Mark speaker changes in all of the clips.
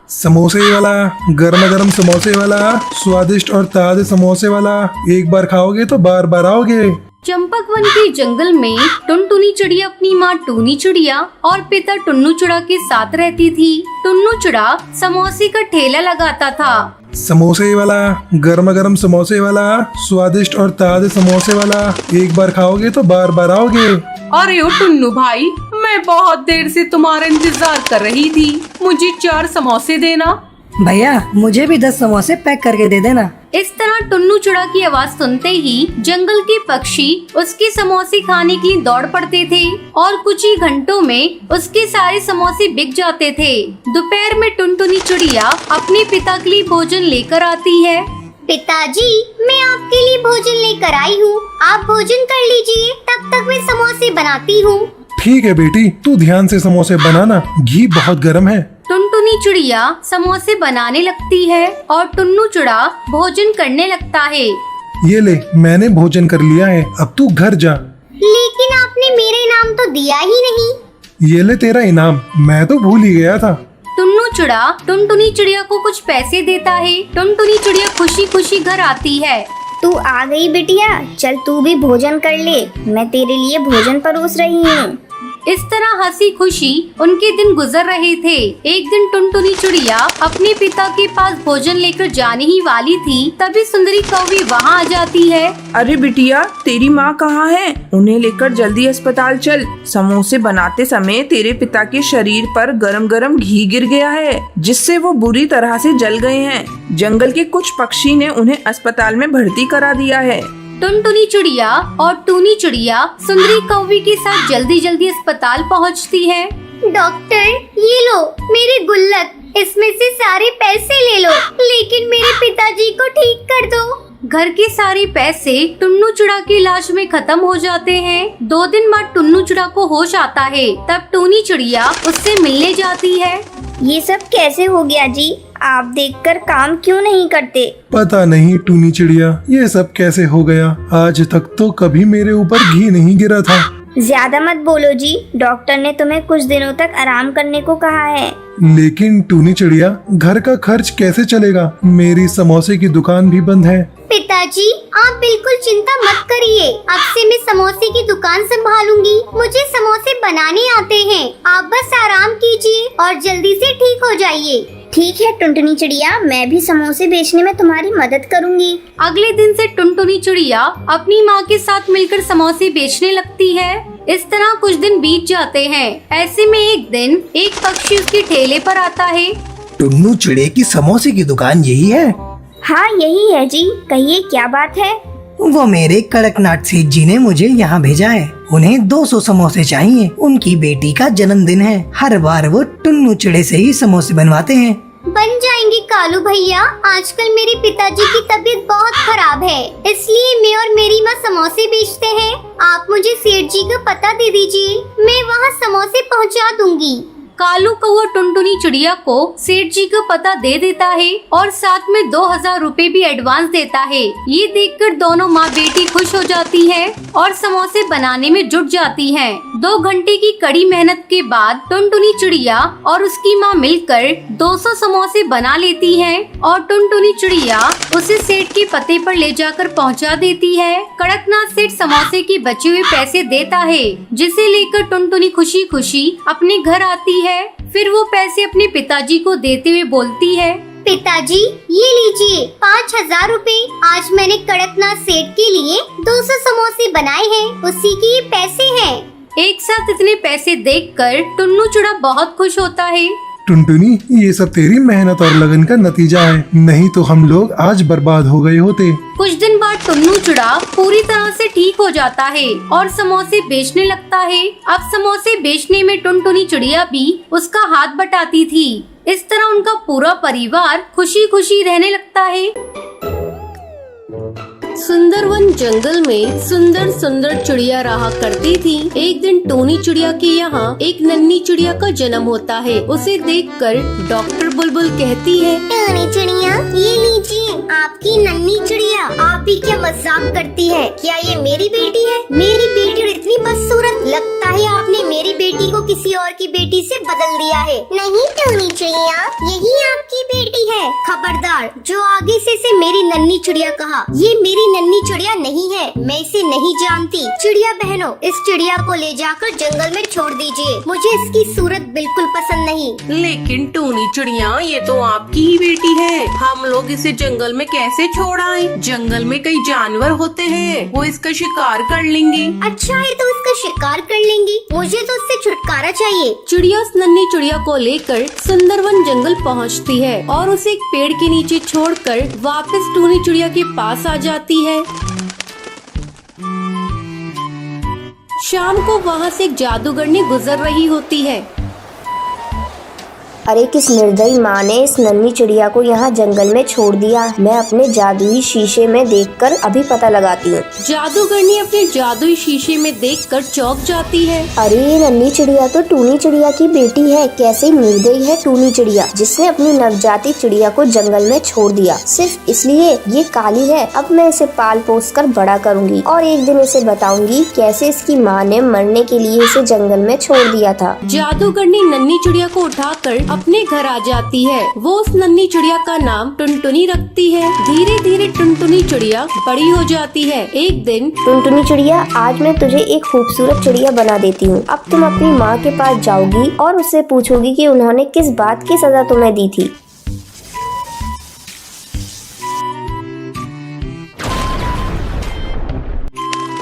Speaker 1: समोसे वाला, गर्मा गर्म समोसे वाला, स्वादिष्ट और ताजे समोसे वाला। एक बार खाओगे तो बार बार आओगे।
Speaker 2: चंपकवन के जंगल में टुनटुनी चिड़िया अपनी माँ टूनी चिड़िया और पिता टुन्नू चिड़ा के साथ रहती थी। टुन्नू चिड़ा समोसे का ठेला लगाता था।
Speaker 1: समोसे वाला, गर्मा गर्म समोसे वाला, स्वादिष्ट और ताजे समोसे वाला। एक बार खाओगे तो बार बार आओगे।
Speaker 3: अरे ओ टुन्नू भाई, मैं बहुत देर से तुम्हारा इंतजार कर रही थी। मुझे 4 समोसे देना।
Speaker 4: भैया मुझे भी 10 समोसे पैक करके दे देना।
Speaker 2: इस तरह टुन्नू चिड़ा की आवाज सुनते ही जंगल के पक्षी उसके समोसे खाने के लिए दौड़ पड़ते थे और कुछ ही घंटों में उसके सारे समोसे बिक जाते थे। दोपहर में टुनटुनी चिड़िया अपने पिता के लिए भोजन लेकर आती है।
Speaker 5: पिताजी, मैं आपके लिए भोजन लेकर आई हूँ। आप भोजन कर लीजिए, तब तक मैं समोसे बनाती हूँ।
Speaker 1: ठीक है बेटी, तू ध्यान से समोसे बनाना, घी बहुत गर्म है।
Speaker 2: टुनटुनी चिड़िया समोसे बनाने लगती है और टुन्नू चिड़ा भोजन करने लगता है।
Speaker 1: ये ले, मैंने भोजन कर लिया है, अब तू घर जा।
Speaker 5: लेकिन आपने मेरे इनाम तो दिया ही नहीं।
Speaker 1: ये ले तेरा इनाम, मैं तो भूल ही गया था।
Speaker 2: टुन्नू चिड़ा टुनटुनी चिड़िया को कुछ पैसे देता है। टुनटुनी चिड़िया खुशी खुशी घर आती है।
Speaker 5: तू आ गई बिटिया, चल तू भी भोजन कर ले, मैं तेरे लिए भोजन परोस रही हूँ।
Speaker 2: इस तरह हंसी खुशी उनके दिन गुजर रहे थे। एक दिन टुनटुनी चिड़िया अपने पिता के पास भोजन लेकर जाने ही वाली थी, तभी सुंदरी कौवी वहाँ आ जाती है।
Speaker 3: अरे बिटिया, तेरी माँ कहाँ है? उन्हें लेकर जल्दी अस्पताल चल। समोसे बनाते समय तेरे पिता के शरीर पर गरम गरम घी गिर गया है, जिससे वो बुरी तरह से जल गए हैं। जंगल के कुछ पक्षी ने उन्हें अस्पताल में भर्ती करा दिया है।
Speaker 2: टुनटुनी चिड़िया और टूनी चिड़िया सुंदरी कौवी के साथ जल्दी जल्दी अस्पताल पहुंचती है।
Speaker 5: डॉक्टर, ये लो मेरी गुल्लक, इसमें से सारे पैसे ले लो, लेकिन मेरे पिताजी को ठीक कर दो।
Speaker 2: घर के सारे पैसे टुन्नू चिड़ा की लाश में खत्म हो जाते हैं। 2 दिन बाद टुन्नू चिड़ा को होश आता है, तब टूनी चिड़िया उससे मिलने जाती है।
Speaker 5: ये सब कैसे हो गया जी? आप देखकर काम क्यों नहीं करते?
Speaker 1: पता नहीं टूनी चिड़िया, ये सब कैसे हो गया। आज तक तो कभी मेरे ऊपर घी नहीं गिरा था।
Speaker 5: ज्यादा मत बोलो जी, डॉक्टर ने तुम्हें कुछ दिनों तक आराम करने को कहा है।
Speaker 1: लेकिन टूनी चिड़िया, घर का खर्च कैसे चलेगा? मेरी समोसे की दुकान भी बंद है।
Speaker 5: पिताजी, आप बिल्कुल चिंता मत करिए, अब से मैं समोसे की दुकान संभालूंगी। मुझे समोसे बनाने आते हैं। आप बस आराम कीजिए और जल्दी से ठीक हो जाइए। ठीक है टुनटुनी चिड़िया, मैं भी समोसे बेचने में तुम्हारी मदद करूंगी।
Speaker 2: अगले दिन से टुनटुनी चिड़िया अपनी माँ के साथ मिलकर समोसे बेचने लगती है। इस तरह कुछ दिन बीत जाते हैं। ऐसे में एक दिन एक पक्षी उसके ठेले पर आता है।
Speaker 6: टुन्नू चिड़े की समोसे की दुकान यही है?
Speaker 5: हाँ यही है जी, कहिए क्या बात है?
Speaker 4: वो मेरे कड़कनाथ सेठ जी ने मुझे यहाँ भेजा है। उन्हें 200 समोसे चाहिए। उनकी बेटी का जन्मदिन है। हर बार वो टुन्नू चिड़े से ही समोसे बनवाते हैं।
Speaker 5: बन जाएंगे कालू भैया, आजकल मेरे पिताजी की तबीयत बहुत खराब है, इसलिए मैं और मेरी माँ समोसे बेचते हैं। आप मुझे सेठ जी का पता दे दीजिए, मैं वहाँ समोसे पहुँचा दूंगी।
Speaker 2: कालू कौवा टुनटुनी चिड़िया को सेठ जी का पता दे देता है और साथ में 2000 रुपए भी एडवांस देता है। ये देखकर दोनों माँ बेटी खुश हो जाती है और समोसे बनाने में जुट जाती हैं। 2 घंटे की कड़ी मेहनत के बाद टुनटुनी चिड़िया और उसकी माँ मिलकर 200 समोसे बना लेती हैं और टुनटुनी चिड़िया उसे सेठ के पते पर ले जाकर पहुँचा देती है। कड़कनाथ सेठ समोसे के बचे हुए पैसे देता है, जिसे लेकर टुनटुनी खुशी खुशी अपने घर आती है। फिर वो पैसे अपने पिताजी को देते हुए बोलती है,
Speaker 5: पिताजी ये लीजिए 5000 रुपए। आज मैंने कड़कनाथ सेठ के लिए 200 समोसे बनाए हैं, उसी के ये पैसे हैं।
Speaker 2: एक साथ इतने पैसे देखकर टुन्नू चिड़ा बहुत खुश होता है।
Speaker 1: टुनटुनी, ये सब तेरी मेहनत और लगन का नतीजा है, नहीं तो हम लोग आज बर्बाद हो गए होते।
Speaker 2: कुछ दिन बाद टुन्नू चिड़ा पूरी तरह से ठीक हो जाता है और समोसे बेचने लगता है। अब समोसे बेचने में टुनटुनी चिड़िया भी उसका हाथ बटाती थी। इस तरह उनका पूरा परिवार खुशी खुशी रहने लगता है। सुंदरवन जंगल में सुंदर सुंदर चिड़िया रहा करती थी। एक दिन टोनी चिड़िया के यहाँ एक नन्ही चिड़िया का जन्म होता है। उसे देखकर डॉक्टर बुलबुल कहती है,
Speaker 5: टोनी चिड़िया, ये लीजिए आपकी नन्ही चिड़िया। आप भी क्या मजाक करती है? क्या ये मेरी बेटी है? मेरी बेटी इतनी बदसूरत, लगता है आपने मेरी बेटी को किसी और की बेटी से बदल दिया है। नहीं टोनी चिड़िया, यही आपकी बेटी है। खबरदार, जो आगे से मेरी नन्ही चिड़िया कहा, ये मेरी नन्ही चिड़िया नहीं है। मैं इसे नहीं जानती। चिड़िया बहनों, इस चिड़िया को ले जाकर जंगल में छोड़ दीजिए। मुझे इसकी सूरत बिल्कुल पसंद नहीं।
Speaker 7: लेकिन टोनी चिड़िया, ये तो आपकी ही बेटी है। हम लोग इसे जंगल में कैसे छोड़ आए? जंगल में कई जानवर होते हैं, वो इसका शिकार कर लेंगे।
Speaker 5: अच्छा है तो इसका शिकार कर लेंगी। मुझे तो उससे छुटकारा चाहिए।
Speaker 2: चिड़िया उस नन्ही चिड़िया को लेकर सुंदरवन जंगल पहुंचती है और उसे एक पेड़ के नीचे छोड़कर वापस टोनी चिड़िया के पास आ जाती है। शाम को वहाँ से एक जादूगरनी गुजर रही होती है।
Speaker 8: अरे किस निर्दयी माँ ने इस नन्ही चिड़िया को यहाँ जंगल में छोड़ दिया। मैं अपने जादुई शीशे में देखकर अभी पता लगाती हूँ।
Speaker 2: जादूगरनी अपने जादुई शीशे में देखकर चौंक जाती है।
Speaker 8: अरे ये नन्ही चिड़िया तो टूनी चिड़िया की बेटी है। कैसे निर्दयी है टूनी चिड़िया, जिसने अपनी नवजाती चिड़िया को जंगल में छोड़ दिया सिर्फ इसलिए ये काली है। अब मैं इसे पाल पोस कर बड़ा करूँगी और एक दिन इसे बताऊंगी कैसे इसकी माँ ने मरने के लिए इसे जंगल में छोड़ दिया था।
Speaker 2: जादूगरनी नन्ही चिड़िया को उठाकर अपने घर आ जाती है। वो उस नन्ही चिड़िया का नाम टुनटुनी रखती है। धीरे धीरे टुनटुनी चिड़िया बड़ी हो जाती है। एक दिन,
Speaker 8: टुनटुनी चिड़िया, आज मैं तुझे एक खूबसूरत चिड़िया बना देती हूँ। अब तुम अपनी माँ के पास जाओगी और उससे पूछोगी कि उन्होंने किस बात की सजा तुम्हें दी थी।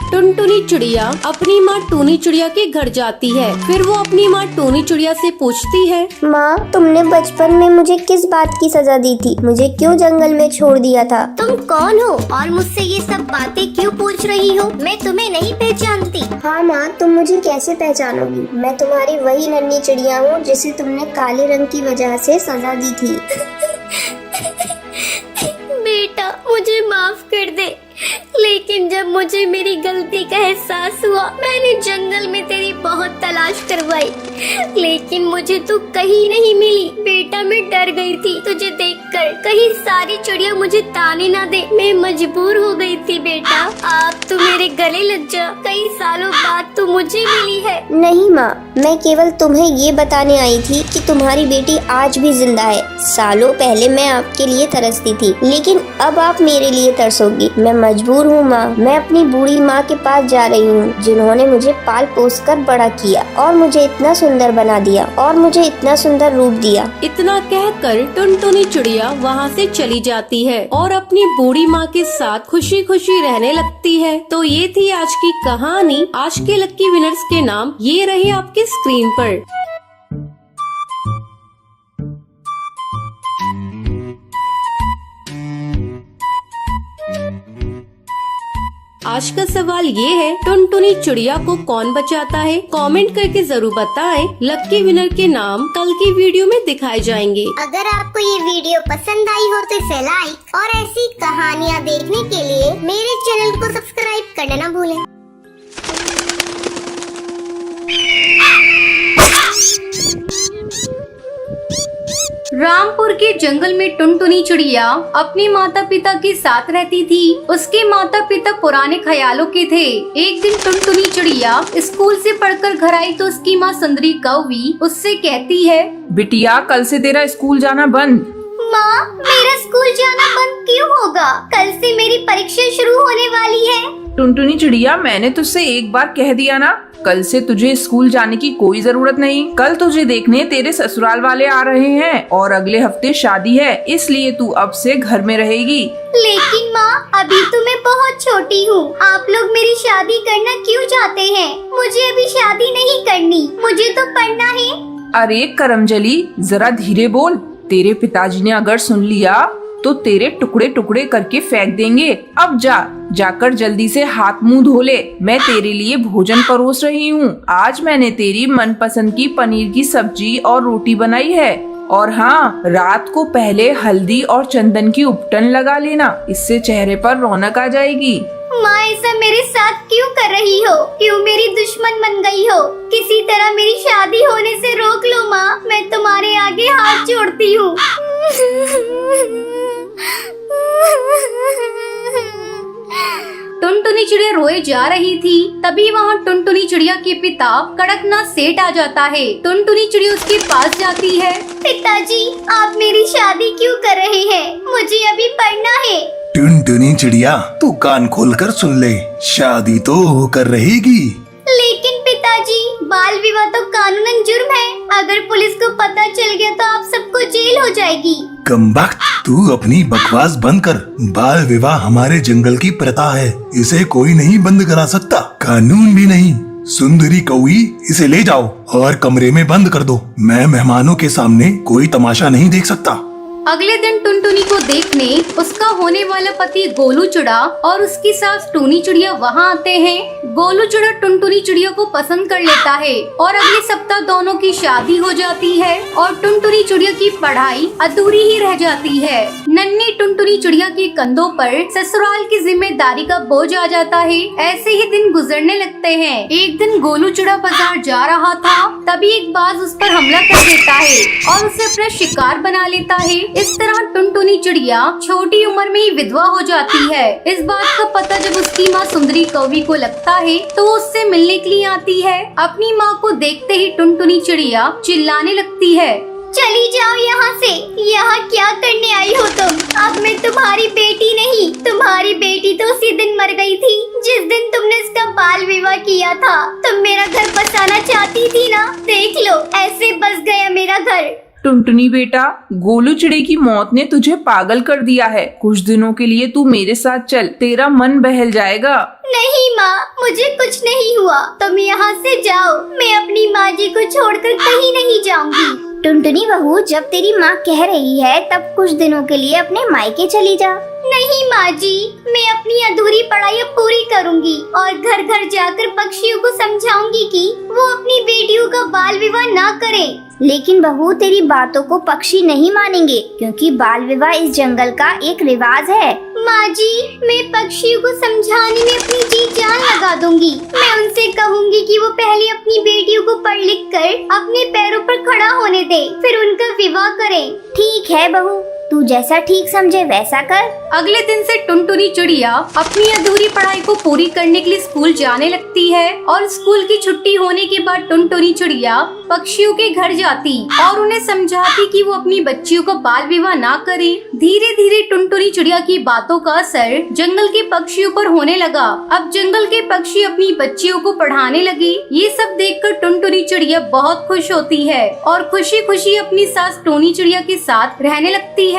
Speaker 2: टुनटुनी चिड़िया अपनी माँ टूनी चिड़िया के घर जाती है। फिर वो अपनी माँ टूनी चिड़िया से पूछती है,
Speaker 8: माँ, तुमने बचपन में मुझे किस बात की सजा दी थी? मुझे क्यों जंगल में छोड़ दिया था?
Speaker 5: तुम कौन हो और मुझसे ये सब बातें क्यों पूछ रही हो? मैं तुम्हें नहीं पहचानती।
Speaker 8: हाँ माँ, तुम मुझे कैसे पहचानोगी? मैं तुम्हारी वही नन्ही चिड़िया हूँ जिसे तुमने काले रंग की वजह से सजा दी थी।
Speaker 5: बेटा, मुझे माफ कर दे। लेकिन जब मुझे मेरी गलती का एहसास हुआ, मैंने जंगल में तेरी बहुत तलाश करवाई, लेकिन मुझे तू कहीं नहीं मिली। बेटा, मैं डर गई थी तुझे देखकर, कहीं सारी चिड़िया मुझे ताने ना दे। मैं मजबूर हो गई थी बेटा। आप तो मेरे गले लग जा। कई सालों बाद तू मुझे मिली है।
Speaker 8: नहीं माँ, मैं केवल तुम्हें ये बताने आई थी कि तुम्हारी बेटी आज भी जिंदा है। सालों पहले मैं आपके लिए तरसती थी, लेकिन अब आप मेरे लिए तरसोगी। मैं मजबूर हूँ माँ। मैं अपनी बूढ़ी माँ के पास जा रही हूँ, जिन्होंने मुझे पाल पोस कर बड़ा किया और मुझे इतना सुंदर बना दिया और मुझे इतना सुंदर रूप दिया।
Speaker 2: इतना कहकर टुनटुनी चिड़िया वहाँ से चली जाती है और अपनी बूढ़ी माँ के साथ खुशी खुशी रहने लगती है। तो ये थी आज की कहानी। आज के लक्की विनर्स के नाम ये रहे आपके स्क्रीन पर। आज का सवाल ये है, टुनटुनी चिड़िया को कौन बचाता है? कमेंट करके जरूर बताएं। लक्की विनर के नाम कल की वीडियो में दिखाए जाएंगे।
Speaker 5: अगर आपको ये वीडियो पसंद आई हो तो इसे लाइक और ऐसी कहानियाँ देखने के लिए मेरे चैनल को सब्सक्राइब करना ना भूलें।
Speaker 2: रामपुर के जंगल में टुनटुनी चिड़िया अपनी माता पिता के साथ रहती थी। उसके माता पिता पुराने ख्यालों के थे। एक दिन टुनटुनी चिड़िया स्कूल से पढ़कर घर आई तो उसकी माँ सुंदरी कौवी उससे कहती है,
Speaker 3: बिटिया, कल से तेरा स्कूल जाना बंद।
Speaker 5: माँ, मेरा स्कूल जाना बंद क्यों होगा? कल से मेरी परीक्षा शुरू होने वाली है।
Speaker 3: टुनटुनी चिड़िया, मैंने तुझसे एक बार कह दिया ना, कल से तुझे स्कूल जाने की कोई जरूरत नहीं। कल तुझे देखने तेरे ससुराल वाले आ रहे हैं और अगले हफ्ते शादी है, इसलिए तू अब से घर में रहेगी।
Speaker 5: लेकिन माँ, अभी तो मैं बहुत छोटी हूँ। आप लोग मेरी शादी करना क्यों चाहते हैं? मुझे अभी शादी नहीं करनी, मुझे तो पढ़ना है।
Speaker 3: अरे करमजली, जरा धीरे बोल। तेरे पिताजी ने अगर सुन लिया तो तेरे टुकड़े टुकड़े करके फेंक देंगे। अब जाकर जल्दी से हाथ मुंह धो ले। मैं तेरे लिए भोजन परोस रही हूँ। आज मैंने तेरी मनपसंद की पनीर की सब्जी और रोटी बनाई है। और हाँ, रात को पहले हल्दी और चंदन की उपटन लगा लेना, इससे चेहरे पर रौनक आ जाएगी।
Speaker 5: माँ ऐसा मेरे साथ क्यों कर रही हो? क्यों मेरी दुश्मन बन गई हो? किसी तरह मेरी शादी होने से रोक लो माँ, मैं तुम्हारे आगे हाथ जोड़ती हूँ।
Speaker 2: टुनटुनी चिड़िया रोए जा रही थी, तभी वहाँ टुनटुनी चिड़िया के पिता कड़कनाथ सेठ आ जाता है। टुनटुनी चिड़िया उसके पास जाती है।
Speaker 5: पिताजी, आप मेरी शादी क्यों कर रहे हैं? मुझे अभी पढ़ना है।
Speaker 6: टुनटुनी चिड़िया, तू कान खोलकर सुन ले, शादी तो होकर रहेगी।
Speaker 5: लेकिन पिताजी, बाल विवाह तो कानूनन जुर्म है। अगर पुलिस को पता चल गया तो आप सबको जेल हो जाएगी।
Speaker 6: कमबख्त, तू अपनी बकवास बंद कर। बाल विवाह हमारे जंगल की प्रथा है, इसे कोई नहीं बंद करा सकता, कानून भी नहीं। सुंदरी कौई, इसे ले जाओ और कमरे में बंद कर दो। मैं मेहमानों के सामने कोई तमाशा नहीं देख सकता।
Speaker 2: अगले दिन टुनटुनी को देखने उसका होने वाला पति गोलू चिड़ा और उसकी सास टूनी चिड़िया वहाँ आते हैं। गोलू चिड़ा टुनटुनी चिड़िया को पसंद कर लेता है और अगले सप्ताह दोनों की शादी हो जाती है और टुनटुनी चिड़िया की पढ़ाई अधूरी ही रह जाती है। नन्ही टुनटुनी चिड़िया के कंधों पर ससुराल की जिम्मेदारी का बोझ आ जाता है। ऐसे ही दिन गुजरने लगते हैं। एक दिन गोलू चिड़ा बाजार जा रहा था, तभी एक बाज उस पर हमला कर देता है और उसे अपना शिकार बना लेता है। इस तरह टुनटुनी चिड़िया छोटी उम्र में ही विधवा हो जाती है। इस बात का पता जब उसकी माँ सुंदरी कौवी को लगता है तो वो उससे मिलने के लिए आती है। अपनी माँ को देखते ही टुनटुनी चिड़िया चिल्लाने लगती है,
Speaker 5: चली जाओ यहाँ से। यहाँ क्या करने आई हो तुम? अब मैं तुम्हारी बेटी नहीं, तुम्हारी बेटी तो उसी दिन मर गई थी जिस दिन तुमने इसका बाल विवाह किया था। तुम मेरा घर बसाना चाहती थी ना, देख लो ऐसे बस गया मेरा घर।
Speaker 3: टुनटुनी बेटा, गोलू चिड़े की मौत ने तुझे पागल कर दिया है। कुछ दिनों के लिए तू मेरे साथ चल, तेरा मन बहल जाएगा।
Speaker 5: नहीं माँ, मुझे कुछ नहीं हुआ, तुम यहाँ से जाओ। मैं अपनी माँ जी को छोड़कर कहीं नहीं जाऊंगी।
Speaker 8: टुनटुनी बहू, जब तेरी माँ कह रही है तब कुछ दिनों के लिए अपने मायके चली जा।
Speaker 5: नहीं माँ जी, मैं अपनी अधूरी पढ़ाई अब पूरी करूंगी और घर घर जाकर पक्षियों को समझाऊंगी कि वो अपनी बेटियों का बाल विवाह ना करें।
Speaker 8: लेकिन बहू, तेरी बातों को पक्षी नहीं मानेंगे, क्योंकि बाल विवाह इस जंगल का एक रिवाज है।
Speaker 5: माँ जी, मैं पक्षियों को समझाने में अपनी जी जान लगा दूंगी। मैं उनसे कहूँगी कि वो पहले अपनी बेटियों को पढ़ लिख कर अपने पैरों पर खड़ा होने दे, फिर उनका विवाह करें।
Speaker 8: ठीक है बहू, तू जैसा ठीक समझे वैसा कर।
Speaker 2: अगले दिन से टुनटुनी चिड़िया अपनी अधूरी पढ़ाई को पूरी करने के लिए स्कूल जाने लगती है और स्कूल की छुट्टी होने के बाद टुनटुनी चिड़िया पक्षियों के घर जाती और उन्हें समझाती कि वो अपनी बच्चियों का बाल विवाह ना करें। धीरे धीरे टुनटुनी चिड़िया की बातों का असर जंगल के पक्षियों पर होने लगा। अब जंगल के पक्षी अपनी बच्चियों को पढ़ाने लगे। ये सब देखकर टुनटुनी चिड़िया बहुत खुश होती है और खुशी खुशी अपनी सास टूनी चिड़िया के साथ रहने लगती है।